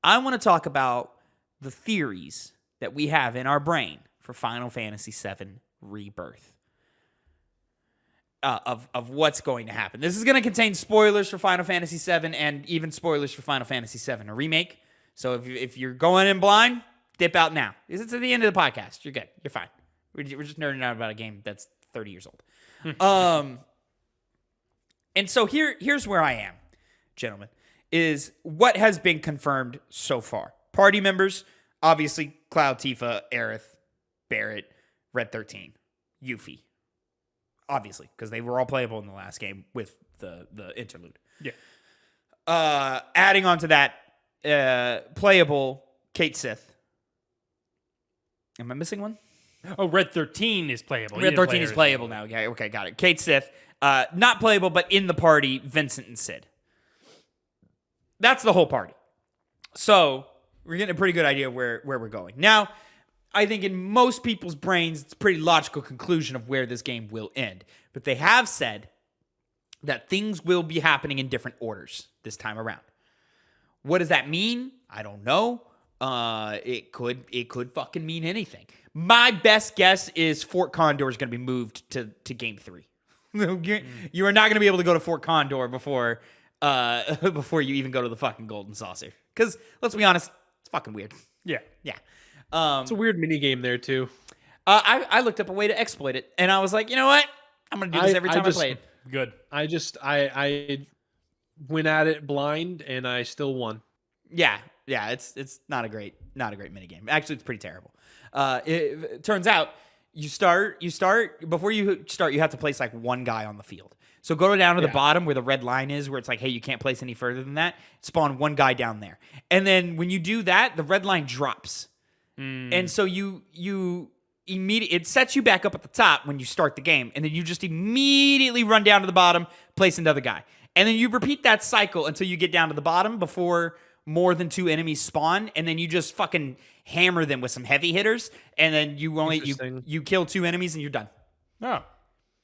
I want to talk about the theories that we have in our brain for Final Fantasy VII Rebirth. Of what's going to happen. This is going to contain spoilers for Final Fantasy VII and even spoilers for Final Fantasy VII, a remake. So if you're going in blind, dip out now. It's at the end of the podcast. You're good. You're fine. We're just nerding out about a game that's 30 years old. And so here's where I am, gentlemen, is what has been confirmed so far. Party members, obviously, Cloud, Tifa, Aerith, Barrett, Red 13, Yuffie. Obviously, because they were all playable in the last game with the interlude. Yeah. Adding on to that, playable Kate Sith. Am I missing one? Oh, Red 13 is playable. Red 13 is playable now. Yeah, okay, got it. Kate Sith. Not playable, but in the party, Vincent and Sid. That's the whole party. So, we're getting a pretty good idea of where we're going. Now, I think in most people's brains, it's a pretty logical conclusion of where this game will end. But they have said that things will be happening in different orders this time around. What does that mean? I don't know. It could fucking mean anything. My best guess is Fort Condor is going to be moved to Game 3. You are not going to be able to go to Fort Condor before you even go to the fucking Golden Saucer. Because, let's be honest, it's fucking weird. Yeah. Yeah. It's a weird mini game there too. I looked up a way to exploit it, and I was like, you know what? I'm gonna do this every time I play it. Good. I went at it blind, and I still won. Yeah. It's not a great mini game. Actually, it's pretty terrible. It turns out you start before you start. You have to place like one guy on the field. So go down to the bottom where the red line is, where it's like, hey, you can't place any further than that. Spawn one guy down there, and then when you do that, the red line drops. And so you immediately, it sets you back up at the top when you start the game, and then you just immediately run down to the bottom, place another guy. And then you repeat that cycle until you get down to the bottom before more than 2 enemies spawn, and then you just fucking hammer them with some heavy hitters, and then you kill 2 enemies and you're done. Oh,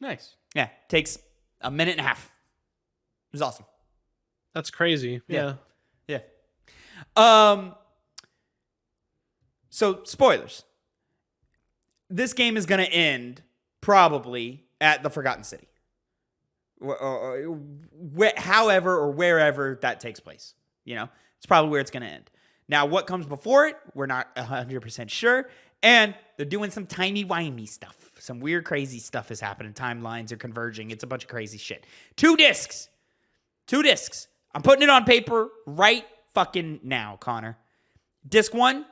nice. Yeah, takes a minute and a half. It was awesome. That's crazy. Yeah. So, spoilers. This game is going to end probably at the Forgotten City. However or wherever that takes place. You know, it's probably where it's going to end. Now, what comes before it, we're not 100% sure. And they're doing some timey-wimey stuff. Some weird, crazy stuff is happening. Timelines are converging. It's a bunch of crazy shit. 2 discs. I'm putting it on paper right fucking now, Connor. Disc 1.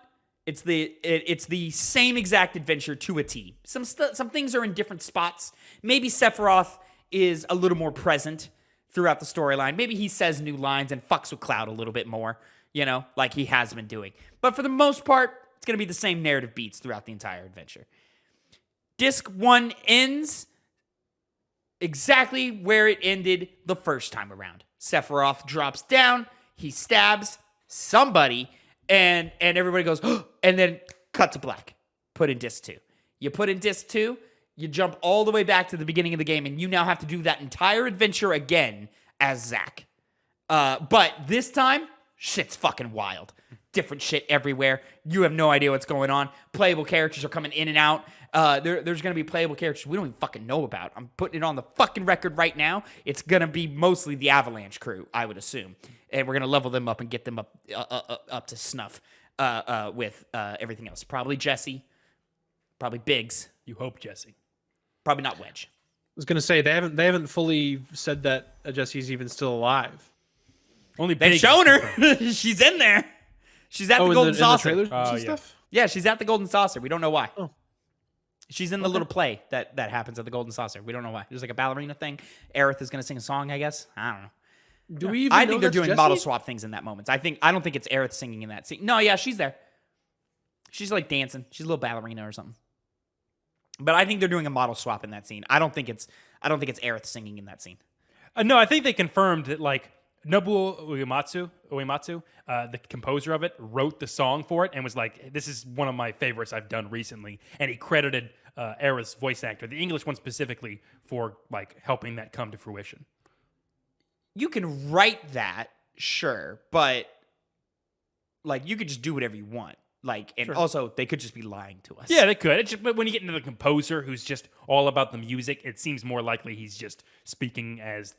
It's the same exact adventure to a T. Some things are in different spots. Maybe Sephiroth is a little more present throughout the storyline. Maybe he says new lines and fucks with Cloud a little bit more, you know, like he has been doing. But for the most part, it's going to be the same narrative beats throughout the entire adventure. Disc 1 ends exactly where it ended the first time around. Sephiroth drops down, he stabs somebody, and everybody goes, oh, and then cut to black. Put in disc 2. You put in disc 2, you jump all the way back to the beginning of the game, and you now have to do that entire adventure again as Zack. But this time, shit's fucking wild. Different shit everywhere. You have no idea what's going on. Playable characters are coming in and out. There's going to be playable characters we don't even fucking know about. I'm putting it on the fucking record right now. It's going to be mostly the Avalanche crew, I would assume. And we're going to level them up and get them up to snuff with everything else. Probably Jesse. Probably Biggs. You hope Jesse. Probably not Wedge. I was gonna say they haven't fully said that Jesse's even still alive. Only they've shown her. She's in there. She's at the Golden Saucer. In the trailers and stuff? Yeah, she's at the Golden Saucer. We don't know why. Oh. She's in the little play that happens at the Golden Saucer. We don't know why. There's like a ballerina thing. Aerith is gonna sing a song, I guess. I don't know. Do we even I know think they're that's doing Jesse? model swap things in that moment. I don't think it's Aerith singing in that scene. No, yeah, she's there. She's like dancing. She's a little ballerina or something. But I think they're doing a model swap in that scene. I don't think it's Aerith singing in that scene. No, I think they confirmed that like Nobuo Uematsu, the composer of it, wrote the song for it and was like, "This is one of my favorites I've done recently." And he credited Aerith's voice actor, the English one specifically, for like helping that come to fruition. You can write that, sure, but Like, you could just do whatever you want. Like, and also, they could just be lying to us. Yeah, they could. It's just, but when you get into the composer who's just all about the music, it seems more likely he's just speaking as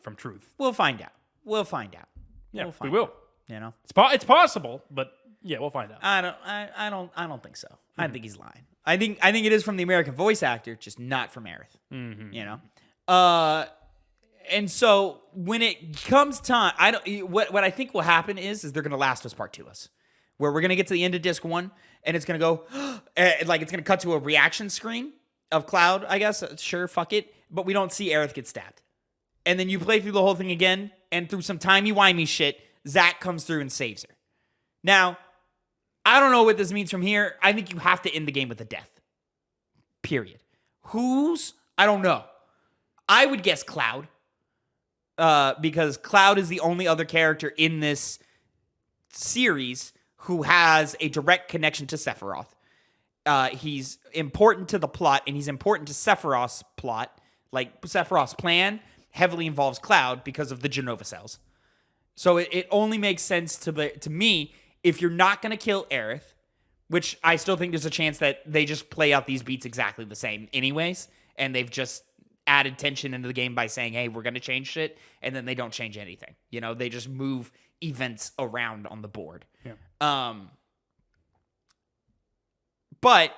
from truth. We'll find out. Yeah, we will. You know, It's possible, but yeah, we'll find out. I don't think so. I think he's lying. I think it is from the American voice actor, just not from Aerith. You know, and so when it comes time, what I think will happen is they're going to Last of Us Part 2 us, where we're going to get to the end of disc 1, and it's going to go like it's going to cut to a reaction screen of Cloud. I guess sure, fuck it, but we don't see Aerith get stabbed, and then you play through the whole thing again, and through some timey-wimey shit, Zack comes through and saves her. Now, I don't know what this means from here. I think you have to end the game with a death. Period. Whose? I don't know. I would guess Cloud. Because Cloud is the only other character in this series who has a direct connection to Sephiroth. He's important to the plot, and he's important to Sephiroth's plot. Like, Sephiroth's plan heavily involves Cloud because of the Genova cells. So it only makes sense to me if you're not going to kill Aerith, which I still think there's a chance that they just play out these beats exactly the same anyways, and they've just added tension into the game by saying, hey, we're going to change shit, and then they don't change anything. You know, they just move events around on the board. Yeah. But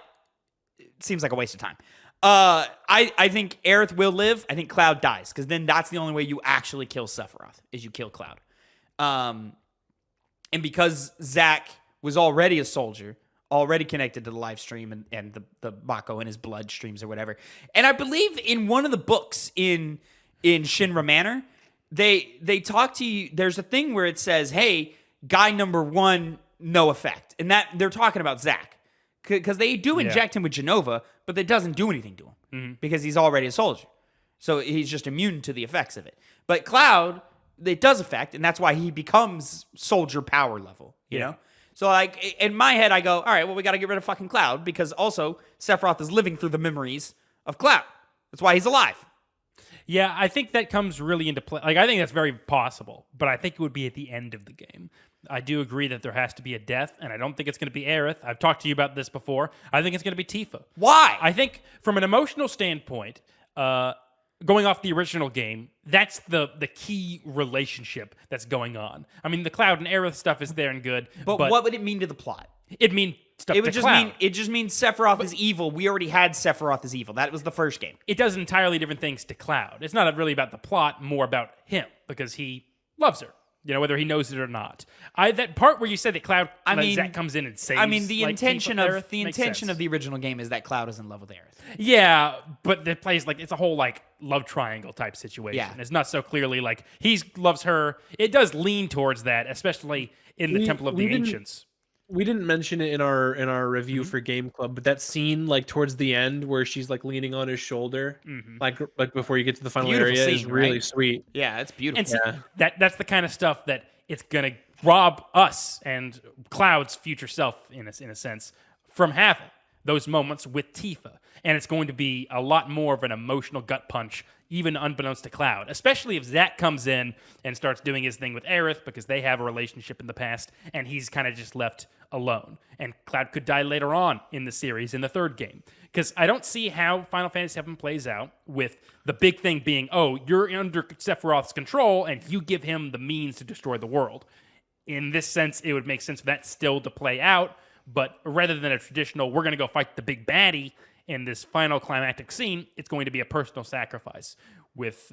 it seems like a waste of time. I think Aerith will live. I think Cloud dies, because then that's the only way you actually kill Sephiroth, is you kill Cloud. And because Zack was already a soldier, already connected to the live stream and the Mako in his blood streams or whatever. And I believe in one of the books in Shinra Manor, they talk to you. There's a thing where it says, hey, guy number 1, no effect. And that they're talking about Zack. Because they do inject him with Genova, but that doesn't do anything to him because he's already a soldier. So he's just immune to the effects of it. But Cloud, it does affect, and that's why he becomes soldier power level, you know? So, like, in my head, I go, all right, well, we got to get rid of fucking Cloud, because also Sephiroth is living through the memories of Cloud. That's why he's alive. Yeah, I think that comes really into play. Like, I think that's very possible, but I think it would be at the end of the game. I do agree that there has to be a death, and I don't think it's going to be Aerith. I've talked to you about this before. I think it's going to be Tifa. Why? I think from an emotional standpoint, going off the original game, that's the key relationship that's going on. I mean, the Cloud and Aerith stuff is there and good, but what would it mean to the plot? It'd mean stuff it would to just Cloud. mean it just means Sephiroth is evil. We already had Sephiroth is evil. That was the first game. It does entirely different things to Cloud. It's not really about the plot, more about him, because he loves her. You know, whether he knows it or not. That part where you said that Cloud, Zack comes in and saves. I mean, the intention of Aerith the intention of the original game is that Cloud is in love with Aerith. Yeah, but it plays like it's a whole like love triangle type situation. Yeah. It's not so clearly like he loves her. It does lean towards that, especially in the Temple of the Ancients. We didn't mention it in our review for Game Club, but that scene like towards the end where she's like leaning on his shoulder, like before you get to the final Beautiful area, scene, is really right? sweet. Yeah, it's beautiful. And see, that's the kind of stuff that it's gonna rob us and Cloud's future self in a sense from having those moments with Tifa. And it's going to be a lot more of an emotional gut punch, even unbeknownst to Cloud, especially if Zack comes in and starts doing his thing with Aerith, because they have a relationship in the past, and he's kind of just left alone. And Cloud could die later on in the series, in the third game. Because I don't see how Final Fantasy VII plays out with the big thing being, oh, you're under Sephiroth's control, and you give him the means to destroy the world. In this sense, it would make sense for that still to play out, but rather than a traditional, we're going to go fight the big baddie in this final climactic scene, it's going to be a personal sacrifice with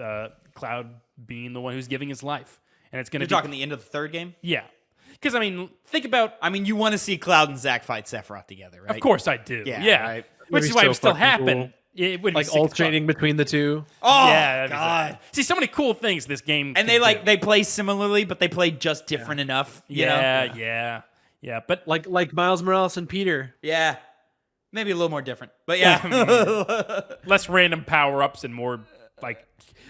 Cloud being the one who's giving his life. And it's going to be... You're talking the end of the third game? Yeah. Because, I mean, think about... I mean, you want to see Cloud and Zack fight Sephiroth together, right? Of course I do. Yeah. Right? Which is why it would still happen. It would like be alternating between the two. Oh, yeah, God. See, so many cool things this game And they play similarly, but they play just different enough. You know? Yeah. But Like Miles Morales and Peter. Yeah. Maybe a little more different. But yeah. less random power-ups and more, like...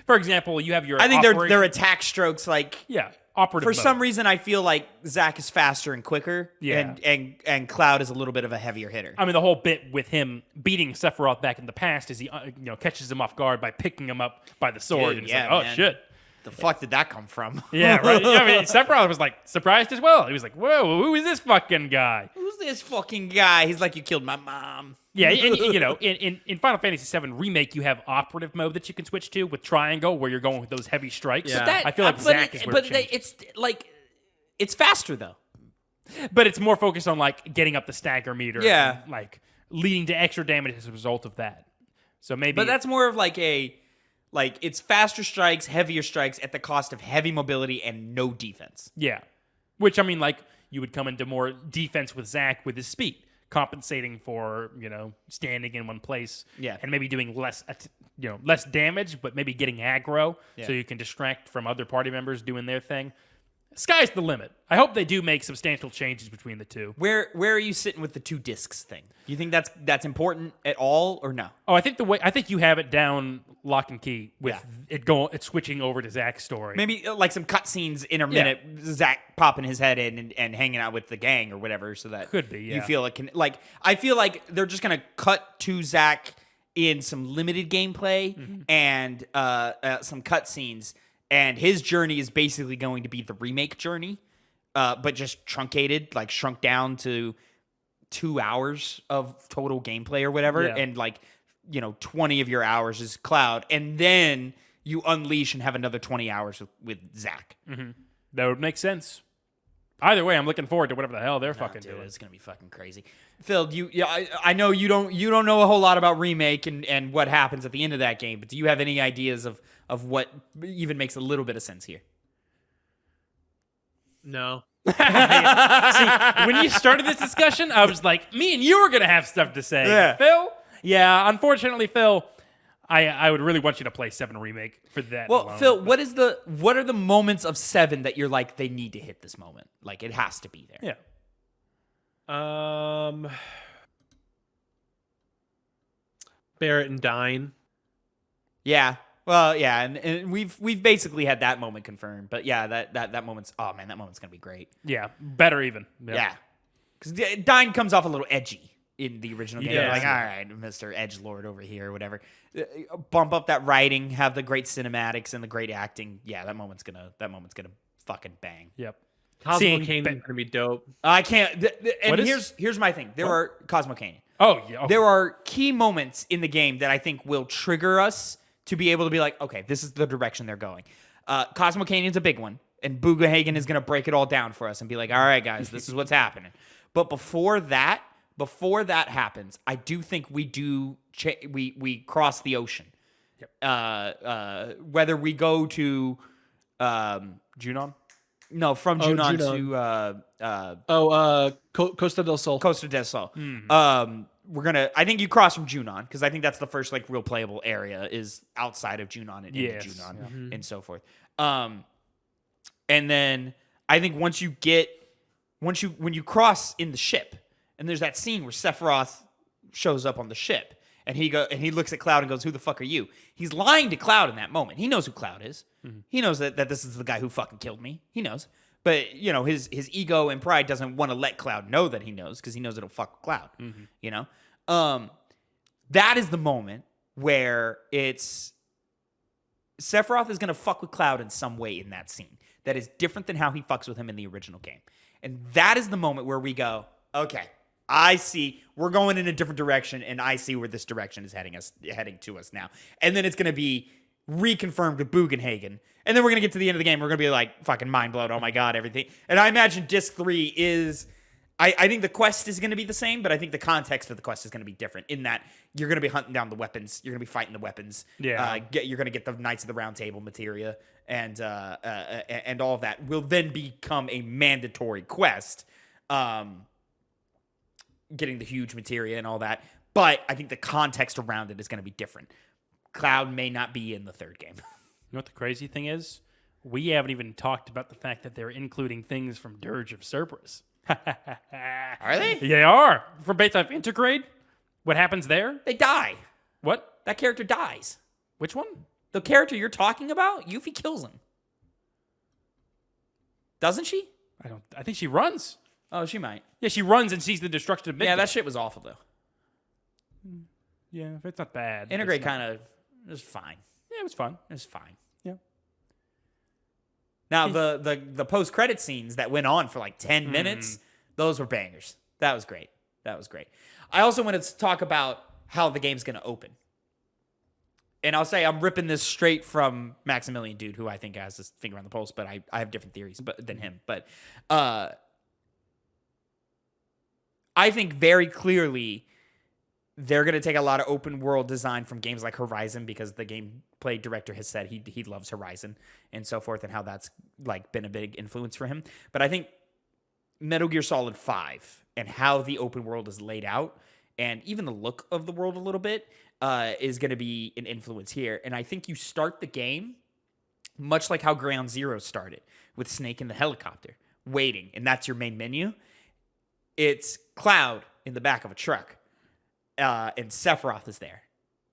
For example, you have your... I think their attack strokes, like... Yeah, operative For mode. some reason, I feel like Zack is faster and quicker. Yeah. And Cloud is a little bit of a heavier hitter. I mean, the whole bit with him beating Sephiroth back in the past is he catches him off guard by picking him up by the sword. Dude, and yeah, it's like, oh, man. shit. The fuck did that come from? Yeah, right. I mean, Sephiroth was like surprised as well. He was like, "Whoa, who is this fucking guy?" Who's this fucking guy? He's like, you killed my mom. Yeah, and you know, in Final Fantasy VII Remake, you have operative mode that you can switch to with triangle, where you're going with those heavy strikes. Yeah. I feel like Zack is where it changed. it's like it's faster though. But it's more focused on like getting up the stagger meter. Yeah. And, like leading to extra damage as a result of that. So maybe. But that's more of like it's faster strikes, heavier strikes at the cost of heavy mobility and no defense. Yeah. Which, I mean, like, you would come into more defense with Zack with his speed, compensating for, you know, standing in one place. Yeah. And maybe doing less damage, but maybe getting aggro so you can distract from other party members doing their thing. Sky's the limit. I hope they do make substantial changes between the two. Where are you sitting with the 2 discs thing? Do you think that's important at all or no? Oh, I think you have it down lock and key with it's switching over to Zack's story. Maybe like some cutscenes intermittent, Zack popping his head in and hanging out with the gang or whatever, so that Could be, yeah. you feel it can like. I feel like they're just gonna cut to Zack in some limited gameplay and some cutscenes, and his journey is basically going to be the remake journey, but just truncated, like shrunk down to 2 hours of total gameplay or whatever, and like 20 of your hours is Cloud, and then you unleash and have another 20 hours with Zack. That would make sense. Either way, I'm looking forward to whatever the hell they're fucking doing. It's gonna be fucking crazy. Phil, I know you don't know a whole lot about remake and what happens at the end of that game, but do you have any ideas of what even makes a little bit of sense here? No. See, when you started this discussion, I was like, me and you were gonna have stuff to say. Yeah. Phil? Yeah, unfortunately, Phil, I would really want you to play 7 Remake for that. Well, alone, Phil, what are the moments of 7 that you're like, they need to hit this moment? Like, it has to be there. Yeah. Barrett and Dine. Yeah. Well, yeah, and we've basically had that moment confirmed. But yeah, that moment's that moment's gonna be great. Yeah, better even. Yeah. Because Dine comes off a little edgy in the original game. Yeah. Like, all right, Mr. Edgelord over here or whatever. Bump up that writing, have the great cinematics and the great acting. Yeah, that moment's gonna fucking bang. Yep. Cosmo Seeing Canyon gonna be dope. I can't. And What is- here's my thing. There are Cosmo Canyon. Oh, yeah. There are key moments in the game that I think will trigger us to be able to be like, okay, this is the direction they're going. Cosmo Canyon's a big one, and Boogahagen is gonna break it all down for us and be like, all right, guys, this is what's happening. But before that happens, I do think we cross the ocean. Yep. Whether we go to Junon? no, from Junon to Costa del Sol. Costa del Sol. I think you cross from Junon because I think that's the first like real playable area is outside of Junon and into Junon and so forth. And then I think when you cross in the ship, and there's that scene where Sephiroth shows up on the ship, and he looks at Cloud and goes, "Who the fuck are you?" He's lying to Cloud in that moment. He knows who Cloud is. He knows that this is the guy who fucking killed me. He knows. But, his ego and pride doesn't want to let Cloud know that he knows because he knows it'll fuck with Cloud. That is the moment where it's Sephiroth is going to fuck with Cloud in some way in that scene that is different than how he fucks with him in the original game. And that is the moment where we go, okay, I see we're going in a different direction, and I see where this direction is heading to us now. And then it's going to be reconfirmed with Bugenhagen. And then we're going to get to the end of the game. We're going to be like fucking mind blown. Oh my God, everything. And I imagine disc 3 is, I think the quest is going to be the same, but I think the context of the quest is going to be different in that you're going to be hunting down the weapons. You're going to be fighting the weapons. Yeah. You're going to get the Knights of the Round Table materia and all of that will then become a mandatory quest. Getting the huge materia and all that. But I think the context around it is going to be different. Cloud may not be in the third game. You know what the crazy thing is? We haven't even talked about the fact that they're including things from Dirge of Cerberus. Are they? They are. From based off Intergrade? What happens there? They die. What? That character dies. Which one? The character you're talking about, Yuffie kills him. Doesn't she? I think she runs. Oh, she might. Yeah, she runs and sees the destruction of Midgard. Yeah, that shit was awful, though. Yeah, it's not bad. Intergrade kind of was fine. Yeah, it was fun. It was fine. Yeah. Now the post credit scenes that went on for like 10 minutes, those were bangers. That was great. I also wanted to talk about how the game's going to open. And I'll say I'm ripping this straight from Maximilian Dude, who I think has his finger on the pulse, but I have different theories than him. But I think very clearly they're going to take a lot of open world design from games like Horizon, because the gameplay director has said he loves Horizon and so forth, and how that's like been a big influence for him. But I think Metal Gear Solid 5 and how the open world is laid out, and even the look of the world a little bit, is going to be an influence here. And I think you start the game much like how Ground Zero started, with Snake in the helicopter waiting, and that's your main menu. It's Cloud in the back of a truck, and Sephiroth is there,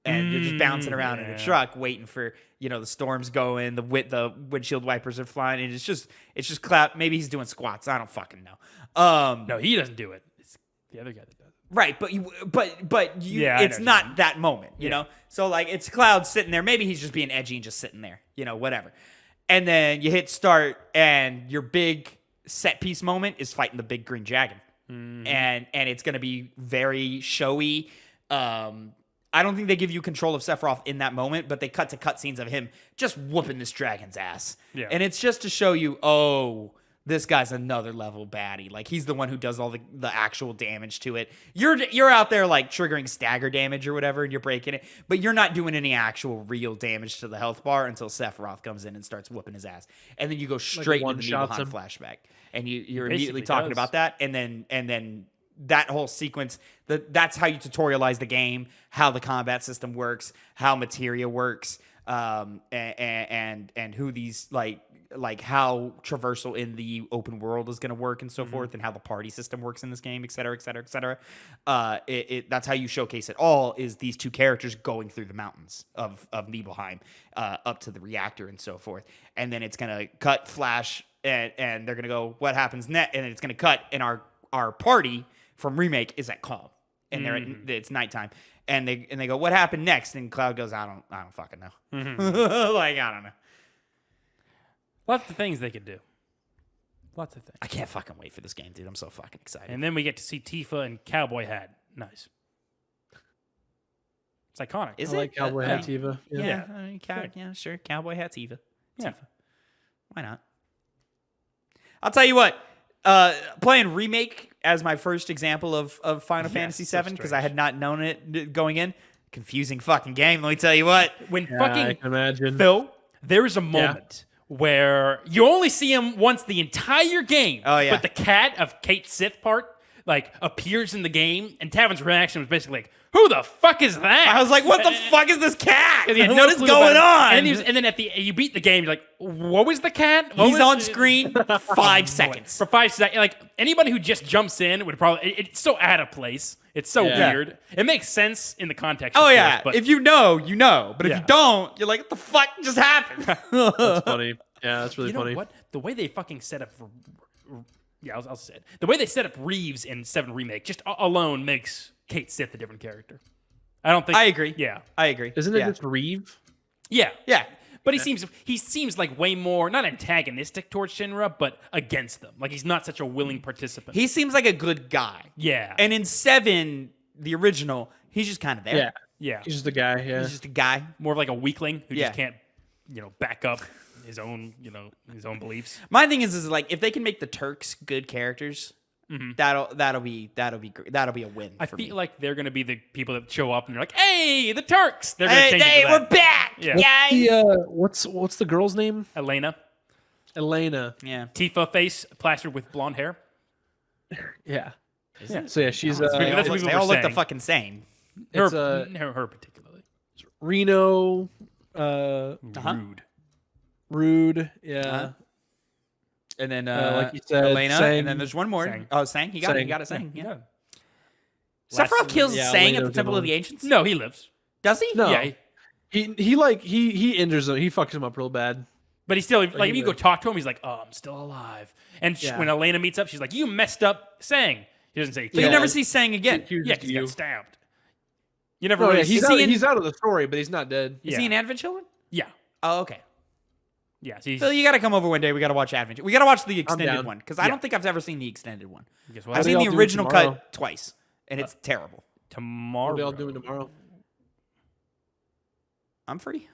and you're just bouncing around in a truck waiting for, the storms going, the windshield wipers are flying, and it's just Cloud. Maybe he's doing squats. I don't fucking know. No, he doesn't do it. It's the other guy that does it. Right, but it's not that moment, you know? So, like, it's Cloud sitting there. Maybe he's just being edgy and just sitting there, whatever. And then you hit start, and your big set piece moment is fighting the big green dragon. Mm-hmm. And it's going to be very showy. I don't think they give you control of Sephiroth in that moment, but they cut to cutscenes of him just whooping this dragon's ass. Yeah. And it's just to show you, this guy's another level baddie. Like, he's the one who does all the actual damage to it. You're out there, like, triggering stagger damage or whatever, and you're breaking it, but you're not doing any actual real damage to the health bar until Sephiroth comes in and starts whooping his ass. And then you go straight into the Nibelheim flashback. And you're immediately talking about that. And then that whole sequence, that's how you tutorialize the game, how the combat system works, how materia works, and who these, like how traversal in the open world is going to work and so forth, and how the party system works in this game, et cetera, et cetera, et cetera. That's how you showcase it all, is these two characters going through the mountains of Nibelheim up to the reactor and so forth. And then it's going to cut, flash, and they're going to go, what happens next? And it's going to cut, and our party from Remake is at calm. And it's nighttime. And they go, what happened next? And Cloud goes, I don't fucking know. Like, I don't know. Lots of things they could do. Lots of things. I can't fucking wait for this game, dude. I'm so fucking excited. And then we get to see Tifa in cowboy hat. Nice. It's iconic. Is I it? like cowboy hat Tifa. Yeah. I mean, sure. Cowboy hat Tifa. Yeah. Tifa. Why not? I'll tell you what. Playing Remake as my first example of Final Fantasy VII, because I had not known it going in. Confusing fucking game, let me tell you what. When I can imagine. Phil, there is a moment where you only see him once the entire game. Oh, yeah. But the cat of Kate Sith part, appears in the game, and Tavin's reaction was basically like, who the fuck is that? I was like, what the fuck is this cat? What is going on? And then you beat the game, you're like, what was the cat? He's on screen 5 seconds. For 5 seconds. Like, anybody who just jumps in would probably, it's so out of place. It's so weird. It makes sense in the context. Oh, yeah. But if you know, you know. But if you don't, you're like, what the fuck just happened? That's funny. Yeah, that's really funny. You know what? The way they fucking set up... I'll say it. The way they set up Reeves in 7 Remake just alone makes Kate Sith a different character. I don't think... I agree. Yeah. I agree. Isn't it just Reeve? Yeah. Yeah. But he seems like way more, not antagonistic towards Shinra, but against them. Like, he's not such a willing participant. He seems like a good guy. Yeah. And in 7, the original, he's just kind of there. Yeah. He's just a guy, He's just a guy. More of like a weakling who just can't, back up his own beliefs. My thing is like, if they can make the Turks good characters, that'll be a win. I for feel me. like they're gonna be the people that show up and they're like, "Hey, the Turks!" They're gonna change it to we're that. back, guys. What's the girl's name? Elena. Yeah. Tifa face plastered with blonde hair. Yeah. Yeah. So yeah, she's that's what They people all were look the saying. fucking same. it's Her particularly. Reno, Rude, yeah. Uh-huh. And then, like you said, Elena, Sang. and then there's one more. Sang. Oh, Sang. He got it. Sang. Sang. Yeah. Last Sephiroth kills yeah, Sang at the Elena's Temple the of the Ancients. No, he lives. Does he? No. Yeah, He injures him. He fucks him up real bad. but he's still like, he if you go lives. talk to him, he's like, "Oh, I'm still alive." And Yeah. when Elena meets up, she's like, "You messed up, Sang." He doesn't say. But you never see Sang again. Accuses Yeah, 'cause he you. got stabbed. You never No, really yeah, see. he's, Is out, he in- he's out of the story, but he's not dead. Is he in Advent Children? Yeah. Oh, okay. Yeah, so Phil, you got to come over one day. We got to watch Adventure. We got to watch the extended down. one because I don't think I've ever seen the extended one. Guess what? I've do seen y'all the do original tomorrow? cut twice, and it's terrible. Tomorrow. What are y'all doing tomorrow? I'm free.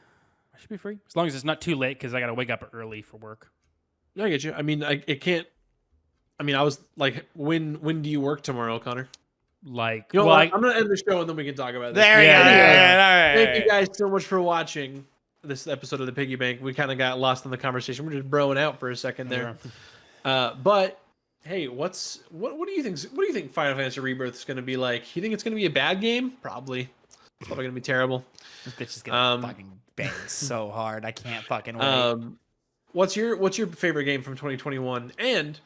I should be free as long as it's not too late because I got to wake up early for work. No, I get you. I mean, it can't. I mean, I was like, when do you work tomorrow, Connor? Like, You know well, what? I'm gonna end the show and then we can talk about this. There you go. Yeah. All right. Thank you guys so much for watching this episode of the Piggy Bank. We kind of got lost in the conversation. We're just broing out for a second there. But hey, what do you think? What do you think Final Fantasy Rebirth is going to be like? You think it's going to be a bad game? Probably. It's probably going to be terrible. This bitch is gonna fucking bang so hard. I can't fucking wait. What's your favorite game from 2021? And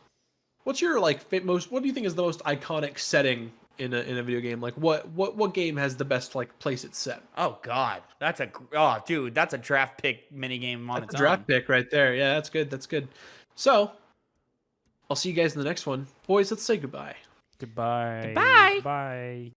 what's your like most? What do you think is the most iconic setting in a video game? Like what game has the best like place it's set? Oh God, that's a dude, that's a draft pick mini game on That's its a draft own. pick right there. Yeah, that's good. That's good. So I'll see you guys in the next one, boys. Let's say goodbye. goodbye. Goodbye. Bye.